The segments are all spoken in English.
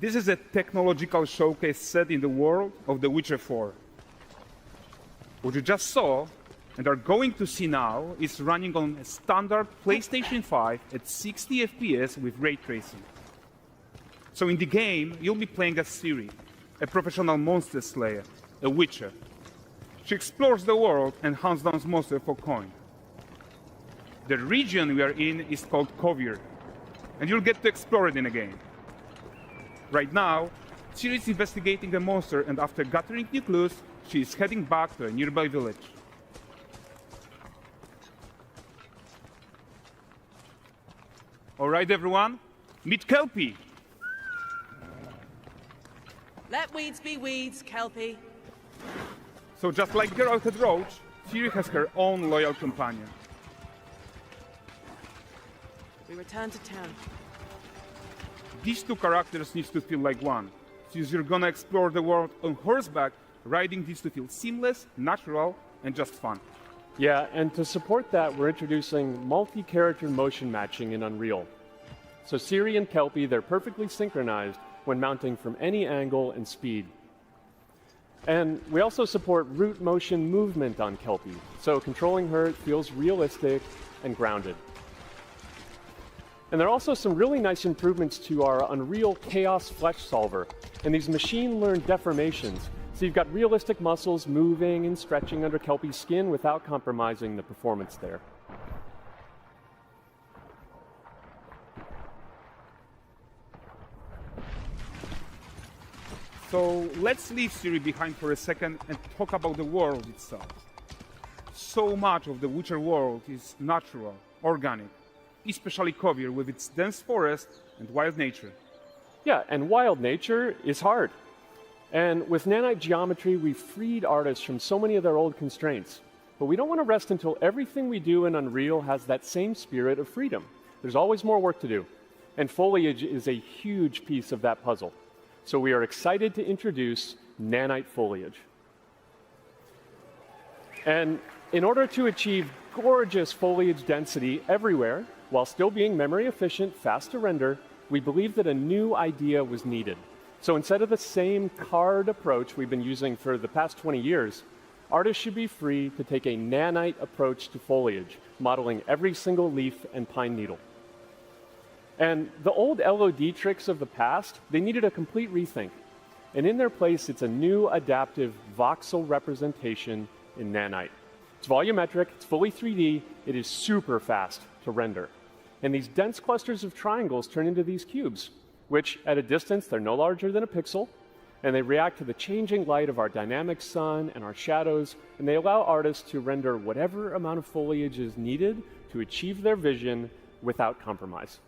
This is a technological showcase set in the world of The Witcher 4. What you just saw and are going to see now is running on a standard PlayStation 5 at 60 FPS with ray tracing. So in the game, you'll be playing as Ciri, a professional monster slayer, a witcher. She explores the world and hunts down monsters for coin. The region we are in is called Kovir, and you'll get to explore it in the game. Right now, Ciri is investigating a monster, and after gathering new clues, she is heading back to a nearby village. All right, everyone, meet Kelpie. Let weeds be weeds, Kelpie. So just like Geralt had Roach, Ciri has her own loyal companion. We return to town. These two characters need to feel like one. Since you're gonna explore the world on horseback, riding needs to feel seamless, natural, and just fun. Yeah, and to support that, we're introducing multi-character motion matching in Unreal. So Ciri and Kelpie, they're perfectly synchronized when mounting from any angle and speed. And we also support root motion movement on Kelpie, so controlling her feels realistic and grounded. And there are also some really nice improvements to our Unreal Chaos Flesh Solver and these machine-learned deformations. So you've got realistic muscles moving and stretching under Kelpie's skin without compromising the performance there. So let's leave Ciri behind for a second and talk about the world itself. So much of the Witcher world is natural, organic, especially Kovir with its dense forest and wild nature. Yeah, and wild nature is hard. And with nanite geometry, we've freed artists from so many of their old constraints. But we don't want to rest until everything we do in Unreal has that same spirit of freedom. There's always more work to do. And foliage is a huge piece of that puzzle. So we are excited to introduce nanite foliage. And in order to achieve gorgeous foliage density everywhere, while still being memory efficient, fast to render, we believe that a new idea was needed. So instead of the same card approach we've been using for the past 20 years, artists should be free to take a nanite approach to foliage, modeling every single leaf and pine needle. And the old LOD tricks of the past, they needed a complete rethink. And in their place, it's a new adaptive voxel representation in nanite. It's volumetric, it's fully 3D, it is super fast to render. And these dense clusters of triangles turn into these cubes, which at a distance, they're no larger than a pixel, and they react to the changing light of our dynamic sun and our shadows, and they allow artists to render whatever amount of foliage is needed to achieve their vision without compromise.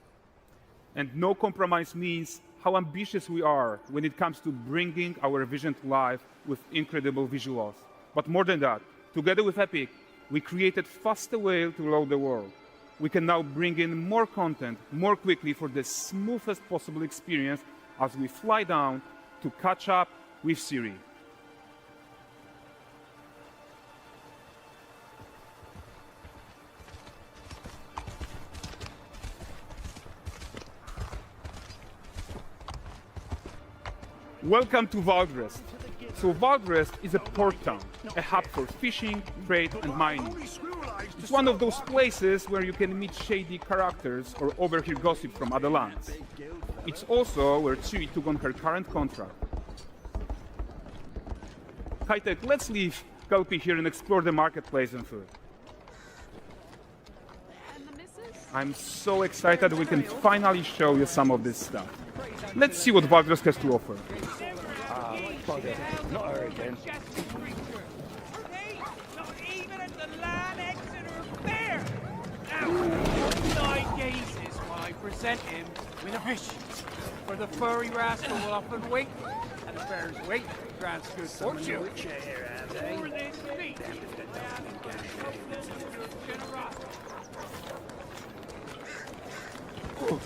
And no compromise means how ambitious we are when it comes to bringing our vision to life with incredible visuals. But more than that, together with Epic, we created faster way to load the world. We can now bring in more content more quickly for the smoothest possible experience as we fly down to catch up with Ciri. Welcome to Valdrest. So Valdrest is a port town, a hub for fishing, trade and mining. It's one of those places where you can meet shady characters or overhear gossip from other lands. It's also where Ciri took on her current contract. High-tech, let's leave Kelpie here and explore the marketplace and food. I'm so excited we can finally show you some of this stuff. Let's see what Valdrest has to offer. Not her again. Not even at the land Exeter Fair! Now, 9 gazes while I present him with a fish. For the furry rascal will often wait, and the fair's wait grants good fortune. For this feat,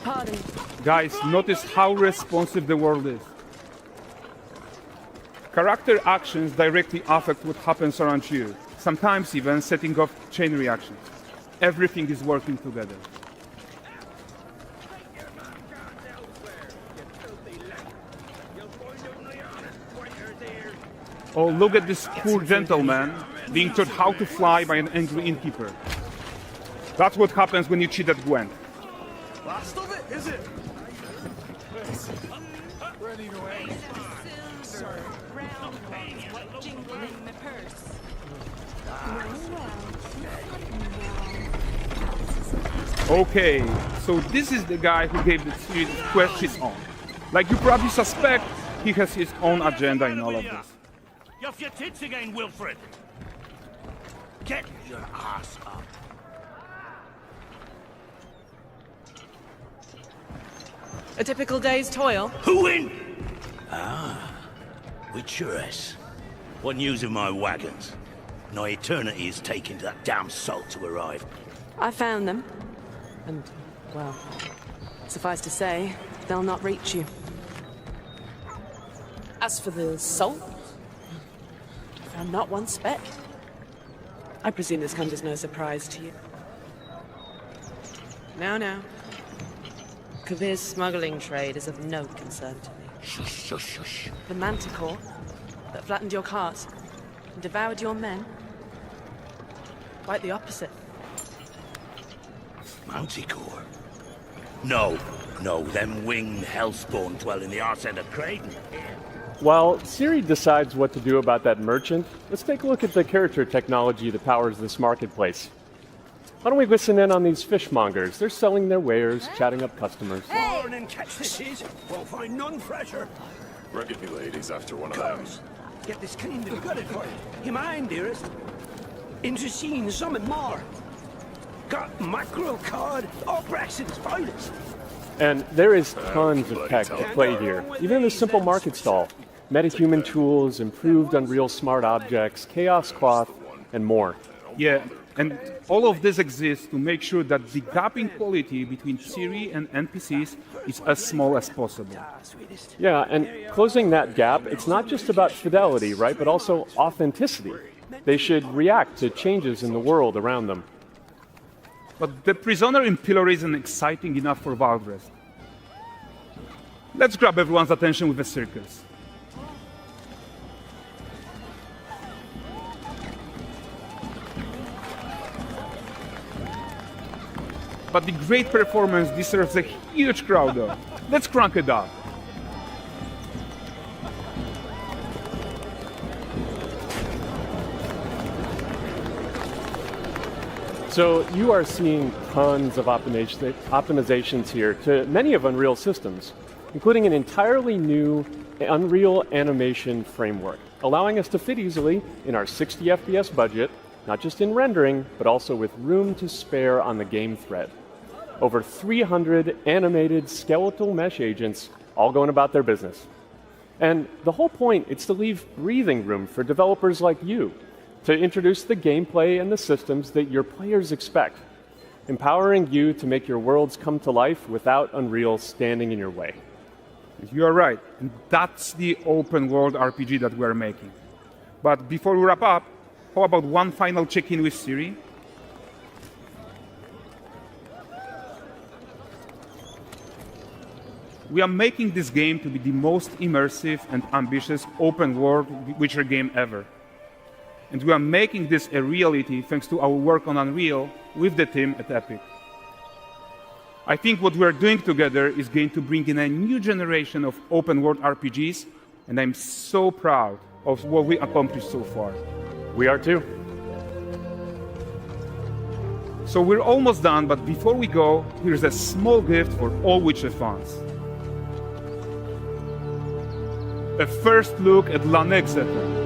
Pardon. Guys, notice how responsive the world is. Character actions directly affect what happens around you, sometimes even setting off chain reactions. Everything is working together. Oh, look at this poor gentleman being taught how to fly by an angry innkeeper. That's what happens when you cheat at Gwent. Last of it, is it? Okay, so this is the guy who gave the series quest his own. Like you probably suspect, he has his own agenda in all of this. You're off your tits again, Wilfred. Get your ass up. A typical day's toil. Who in? Ah, Witcheress. What news of my wagons? No eternity is taking that damn salt to arrive. I found them. And, well, suffice to say, they'll not reach you. As for the salt, I found not one speck. I presume this comes as no surprise to you. Now. Kovir's smuggling trade is of no concern to me. Shush, shush, shush. The manticore that flattened your cart and devoured your men, quite the opposite. Manticore? No, them winged hellspawn dwell in the arse end of Creighton. While Ciri decides what to do about that merchant, let's take a look at the character technology that powers this marketplace. Why don't we listen in on these fishmongers? They're selling their wares, chatting up customers. Morning, catch this is. Won't find none fresher. Reckon you ladies after one of them. Get this cleaned and gutted for you. You mind, dearest? Into seeing something more. Got mackerel cod, all Brexit's finest. And there is tons of tech to play here, even in a simple market stall. Metahuman tools, improved Unreal smart objects, chaos cloth, and more. Yeah, and all of this exists to make sure that the gap in quality between Ciri and NPCs is as small as possible. Yeah, and closing that gap, it's not just about fidelity, right, but also authenticity. They should react to changes in the world around them. But the prisoner in pillory isn't exciting enough for Valdrest. Let's grab everyone's attention with a circus. But the great performance deserves a huge crowd though. Let's crank it up. So you are seeing tons of optimizations here to many of Unreal systems, including an entirely new Unreal animation framework, allowing us to fit easily in our 60 FPS budget, not just in rendering, but also with room to spare on the game thread. Over 300 animated skeletal mesh agents all going about their business. And the whole point is to leave breathing room for developers like you to introduce the gameplay and the systems that your players expect, empowering you to make your worlds come to life without Unreal standing in your way. You are right, and that's the open world RPG that we're making. But before we wrap up, how about one final check-in with Ciri? We are making this game to be the most immersive and ambitious open world Witcher game ever. And we are making this a reality thanks to our work on Unreal with the team at Epic. I think what we are doing together is going to bring in a new generation of open world RPGs, and I'm so proud of what we accomplished so far. We are too. So we're almost done, but before we go, here's a small gift for all Witcher fans. A first look at Lanexeter.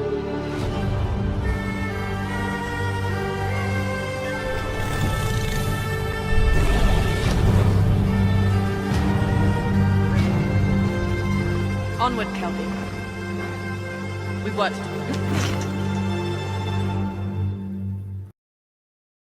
Onward, Kelpie. We've worked.